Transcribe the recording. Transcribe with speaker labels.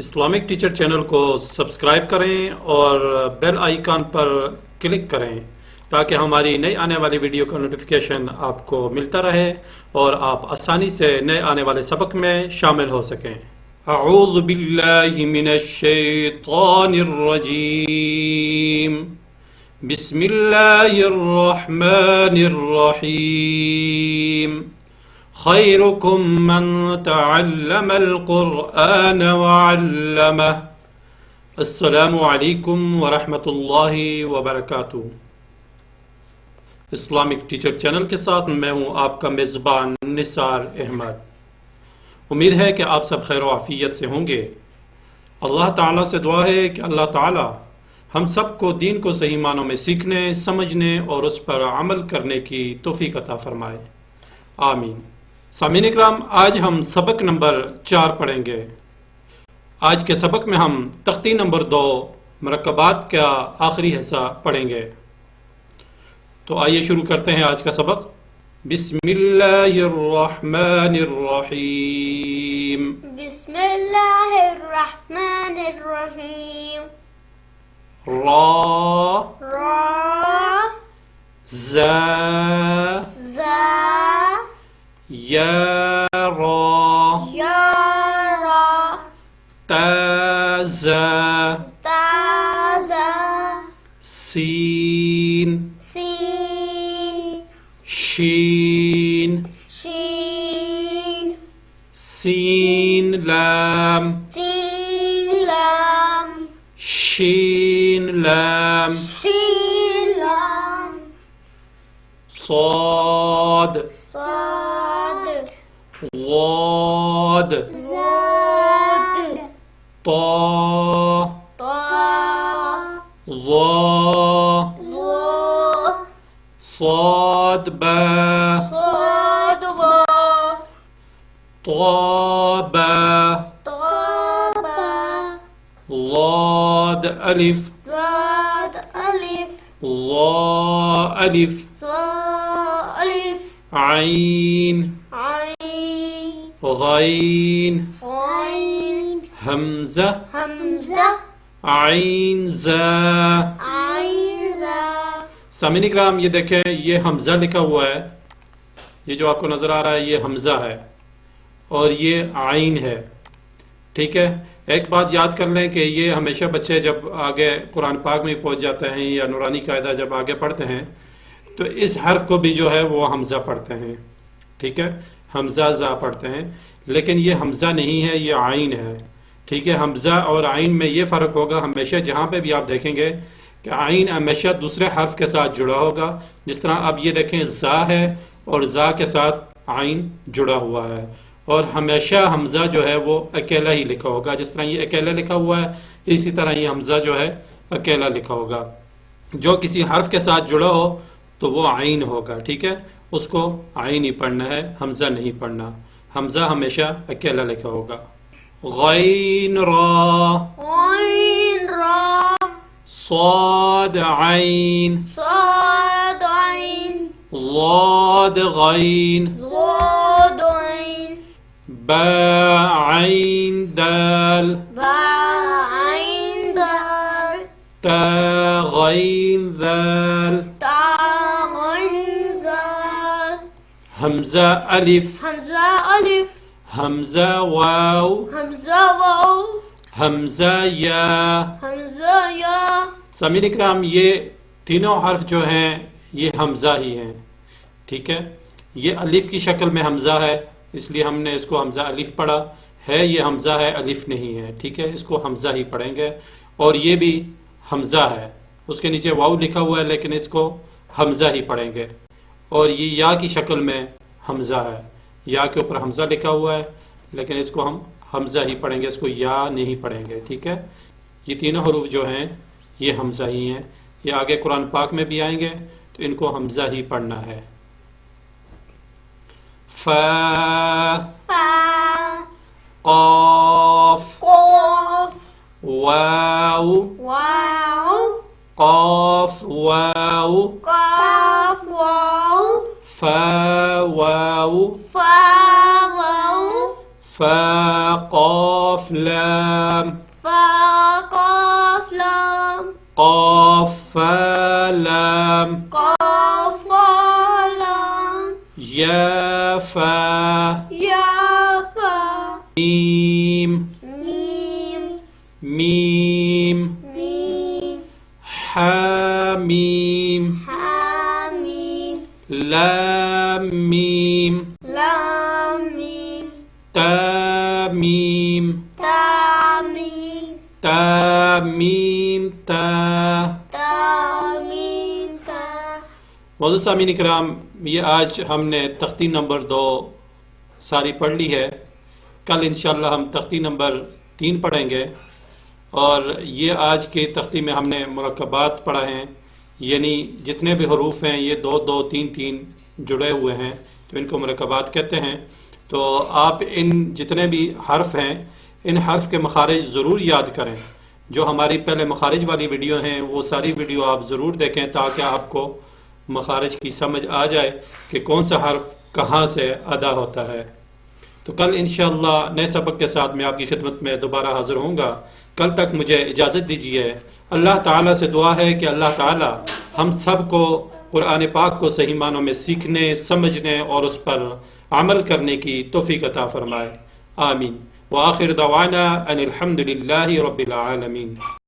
Speaker 1: Islamic teacher channel को subscribe करें और बेल आइकन पर क्लिक करें ताकि हमारी नई आने वाली वीडियो का नोटिफिकेशन आपको मिलता रहे और आप आसानी से नए आने वाले सबक में शामिल हो सकें। अऊज़ु बिल्लाहि मिनश शैतानिर रजीम। बिस्मिल्लाहिर रहमानिर रहीम। खैरुकुम मन तअल्लमल कुरआन व अल्लमह। अस्सलामु अलैकुम व रहमतुल्लाहि व बरकातुहू। इस्लामिक टीचर चैनल के साथ मैं हूं आपका मेज़बान निसार अहमद। उम्मीद है कि आप सब खैर आफियत से होंगे। अल्लाह ताला से दुआ है कि अल्लाह ताला हम सब को दीन को सही मानों में सीखने, समझने और उस पर अमल करने की तौफीक अता फरमाए, आमीन। सामीन इकराम, आज हम सबक नंबर 4 पढ़ेंगे। आज के सबक में हम तख्ती नंबर 2 मरकबात का आखिरी हिस्सा पढ़ेंगे। तो आइए शुरू करते हैं आज का सबक। बिस्मिल्लाहिर्रहमानिर्रहीम।
Speaker 2: बिस्मिल्लाहिर्रहमानिर्रहीम।
Speaker 1: रा ज़ा या ता ज़ा सीन शीन सीन लाम शीन लाम صاد ضاد طا ظا صاد با طا با ضاد ألف ظا ألف عين غين همزة عين ज़ा। सामीन इकराम, ये देखें, ये हमज़ा लिखा हुआ है। ये जो आपको नज़र आ रहा है ये हमज़ा है और ये आइन है। ठीक है, एक बात याद कर लें कि ये हमेशा बच्चे जब आगे कुरान पाक में पहुंच जाते हैं या नूरानी कायदा जब आगे पढ़ते हैं तो इस हर्फ को भी जो है वो हमज़ा पढ़ते हैं। ठीक है, हमज़ा ज़ा पढ़ते हैं, लेकिन ये हमज़ा नहीं है, ये आइन है। ठीक है, हमज़ा और आइन में ये फ़र्क होगा। हमेशा जहाँ पे भी आप देखेंगे कि आइन हमेशा दूसरे हर्फ के साथ जुड़ा होगा। जिस तरह अब ये देखें, ज़ा है और ज़ा के साथ आइन जुड़ा हुआ है, और हमेशा हमज़ा जो है वो अकेला ही लिखा होगा। जिस तरह ये अकेला लिखा हुआ है, इसी तरह ये हमज़ा जो है अकेला लिखा होगा। जो किसी हर्फ के साथ जुड़ा हो तो वो आइन होगा। ठीक है, उसको आइन ही पढ़ना है, हमज़ा नहीं पढ़ना। हमज़ा हमेशा अकेला लिखा होगा। गैन रा صاد عين ضاد غين با عين دال تا غين ذال همزة ألف همزة واو همزة या। सामीन इकराम, ये तीनों हर्फ जो हैं ये हमज़ा ही हैं। ठीक है, ये अलिफ की शक्ल में हमज़ा है, इसलिए हमने इसको हमज़ा अलिफ पढ़ा है। ये हमज़ा है, अलिफ नहीं है। ठीक है, इसको हमज़ा ही पढ़ेंगे। और ये भी हमज़ा है, उसके नीचे वाव लिखा हुआ है, लेकिन इसको हमज़ा ही पढ़ेंगे। और ये या की शक्ल में हमज़ा है, या के ऊपर हमज़ा लिखा हुआ है, लेकिन इसको हम हमज़ा ही पढ़ेंगे, इसको या नहीं पढ़ेंगे। ठीक है, ये तीनों हरूफ जो हैं ये हमज़ा ही हैं। ये आगे कुरान पाक में भी आएंगे तो इनको हमज़ा ही पढ़ना है। फा क़ाफ वाव क़ाफ वाव फा वाव फा क़ाफ قاف لام
Speaker 2: فا قاف لام
Speaker 1: قاف فا لام
Speaker 2: قاف فا لام
Speaker 1: يا فا
Speaker 2: يا فا
Speaker 1: ميم
Speaker 2: ميم
Speaker 1: ميم
Speaker 2: ميم
Speaker 1: حاميم
Speaker 2: حاميم
Speaker 1: لام ميم
Speaker 2: لام ميم
Speaker 1: تاميم
Speaker 2: تاميم
Speaker 1: تاميم تا
Speaker 2: تاميم تا
Speaker 1: मौजूद सामीन कराम, ये आज हमने तख्ती नंबर 2 सारी पढ़ ली है। कल इंशाल्लाह हम तख्ती नंबर 3 पढ़ेंगे। और ये आज के तख्ती में हमने मुरक्कबात पढ़ा हैं, यानी जितने भी हरूफ हैं ये 2 2 3 3 जुड़े हुए हैं, तो इनको मुरक्कबात कहते हैं। तो आप इन जितने भी हर्फ हैं, इन हर्फ के मखारिज ज़रूर याद करें। जो हमारी पहले मखारिज वाली वीडियो हैं वो सारी वीडियो आप ज़रूर देखें, ताकि आपको मखारिज की समझ आ जाए कि कौन सा हर्फ कहाँ से अदा होता है। तो कल इंशाअल्लाह नए सबक के साथ मैं आपकी खिदमत में दोबारा हाज़िर होऊंगा। कल तक मुझे इजाज़त दीजिए। अल्लाह ताला से दुआ है कि अल्लाह ताला हम सब को कुरान पाक को सही मानों में सीखने, समझने और उस पर अमल करने की तौफीक अता फरमाए। आमीन। व आखिर दवाना अनिल हम्दुलिल्लाहि रब्बिल आलमीन।